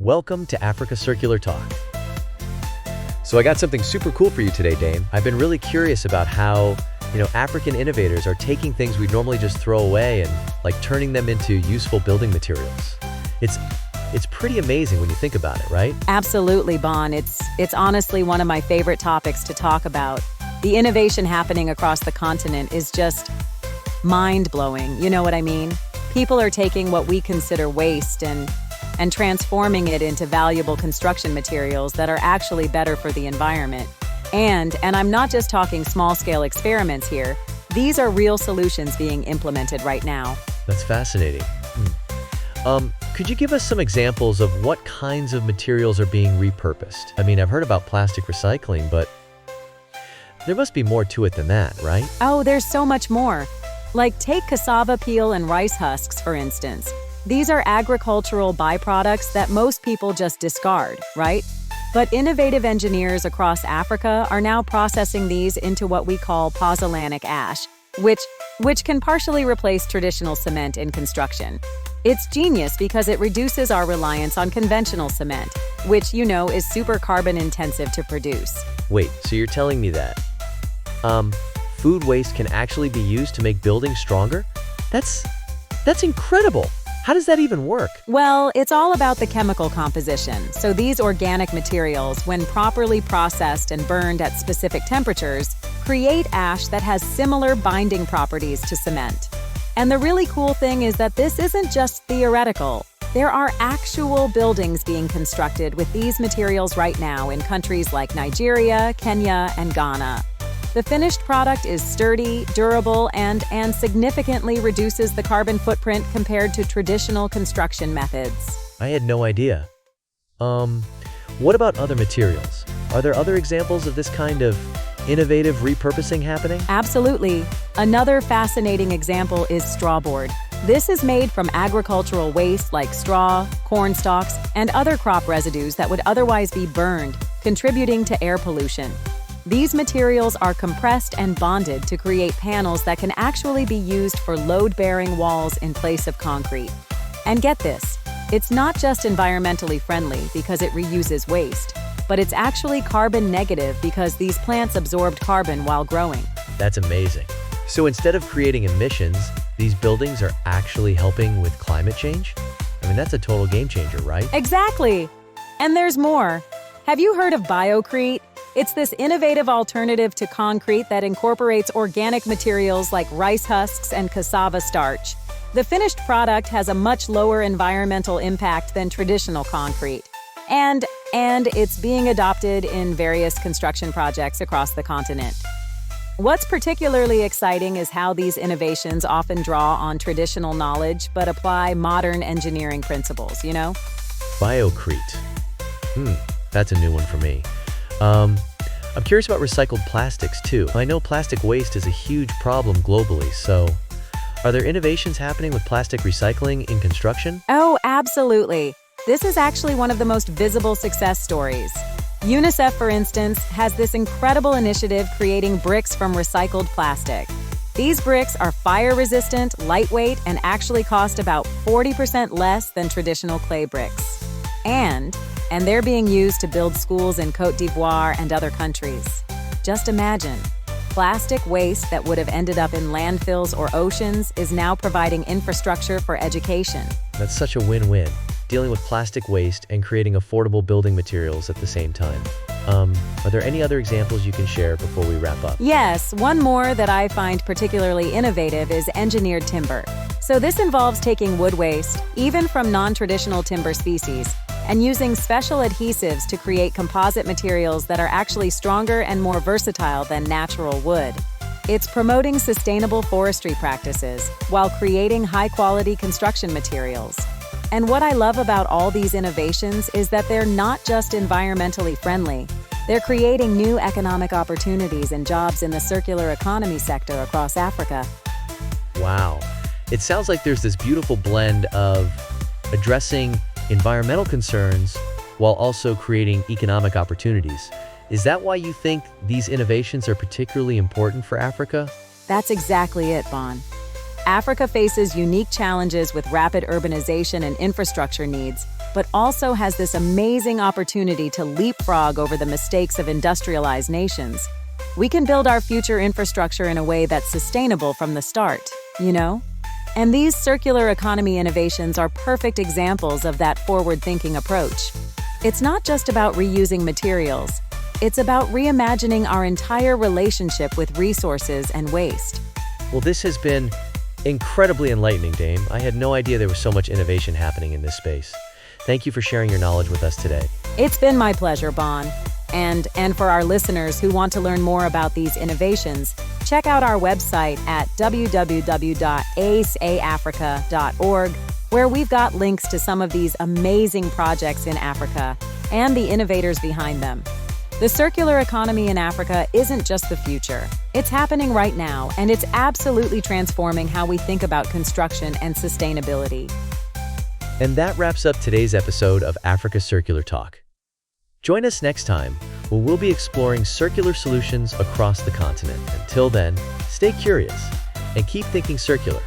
Welcome to AfriCircular Talk. So I got something super cool for you today, Dame. I've been really curious about how, African innovators are taking things we'd normally just throw away and turning them into useful building materials. It's pretty amazing when you think about it, right? Absolutely, Bon. It's honestly one of my favorite topics to talk about. The innovation happening across the continent is just mind-blowing. You know what I mean? People are taking what we consider waste and transforming it into valuable construction materials that are actually better for the environment. And I'm not just talking small-scale experiments here. These are real solutions being implemented right now. That's fascinating. Could you give us some examples of what kinds of materials are being repurposed? I mean, I've heard about plastic recycling, but there must be more to it than that, right? Oh, there's so much more. Take cassava peel and rice husks, for instance. These are agricultural byproducts that most people just discard, right? But innovative engineers across Africa are now processing these into what we call pozzolanic ash, which can partially replace traditional cement in construction. It's genius because it reduces our reliance on conventional cement, which, is super carbon intensive to produce. Wait, so you're telling me that food waste can actually be used to make buildings stronger? That's incredible. How does that even work? Well, it's all about the chemical composition. So these organic materials, when properly processed and burned at specific temperatures, create ash that has similar binding properties to cement. And the really cool thing is that this isn't just theoretical. There are actual buildings being constructed with these materials right now in countries like Nigeria, Kenya, and Ghana. The finished product is sturdy, durable, and significantly reduces the carbon footprint compared to traditional construction methods. I had no idea. What about other materials? Are there other examples of this kind of innovative repurposing happening? Absolutely. Another fascinating example is strawboard. This is made from agricultural waste like straw, corn stalks, and other crop residues that would otherwise be burned, contributing to air pollution. These materials are compressed and bonded to create panels that can actually be used for load-bearing walls in place of concrete. And get this, it's not just environmentally friendly because it reuses waste, but it's actually carbon negative because these plants absorbed carbon while growing. That's amazing. So instead of creating emissions, these buildings are actually helping with climate change? I mean, that's a total game changer, right? Exactly. And there's more. Have you heard of biocrete? It's this innovative alternative to concrete that incorporates organic materials like rice husks and cassava starch. The finished product has a much lower environmental impact than traditional concrete. And it's being adopted in various construction projects across the continent. What's particularly exciting is how these innovations often draw on traditional knowledge but apply modern engineering principles, Biocrete. That's a new one for me. I'm curious about recycled plastics too. I know plastic waste is a huge problem globally, so are there innovations happening with plastic recycling in construction? Oh, absolutely. This is actually one of the most visible success stories. UNICEF, for instance, has this incredible initiative creating bricks from recycled plastic. These bricks are fire-resistant, lightweight, and actually cost about 40% less than traditional clay bricks. And they're being used to build schools in Côte d'Ivoire and other countries. Just imagine, plastic waste that would have ended up in landfills or oceans is now providing infrastructure for education. That's such a win-win, dealing with plastic waste and creating affordable building materials at the same time. Are there any other examples you can share before we wrap up? Yes, one more that I find particularly innovative is engineered timber. So this involves taking wood waste, even from non-traditional timber species, and using special adhesives to create composite materials that are actually stronger and more versatile than natural wood. It's promoting sustainable forestry practices while creating high-quality construction materials. And what I love about all these innovations is that they're not just environmentally friendly. They're creating new economic opportunities and jobs in the circular economy sector across Africa. Wow. It sounds like there's this beautiful blend of addressing environmental concerns while also creating economic opportunities. Is that why you think these innovations are particularly important for Africa? That's exactly it, Bon. Africa faces unique challenges with rapid urbanization and infrastructure needs, but also has this amazing opportunity to leapfrog over the mistakes of industrialized nations. We can build our future infrastructure in a way that's sustainable from the start, you know? And these circular economy innovations are perfect examples of that forward-thinking approach. It's not just about reusing materials. It's about reimagining our entire relationship with resources and waste. Well, this has been incredibly enlightening, Dame. I had no idea there was so much innovation happening in this space. Thank you for sharing your knowledge with us today. It's been my pleasure, Bon. And for our listeners who want to learn more about these innovations, check out our website at www.aceafrica.org, where we've got links to some of these amazing projects in Africa and the innovators behind them. The circular economy in Africa isn't just the future. It's happening right now, and it's absolutely transforming how we think about construction and sustainability. And that wraps up today's episode of Africa Circular Talk. Join us next time, where we'll be exploring circular solutions across the continent. Until then, stay curious and keep thinking circular.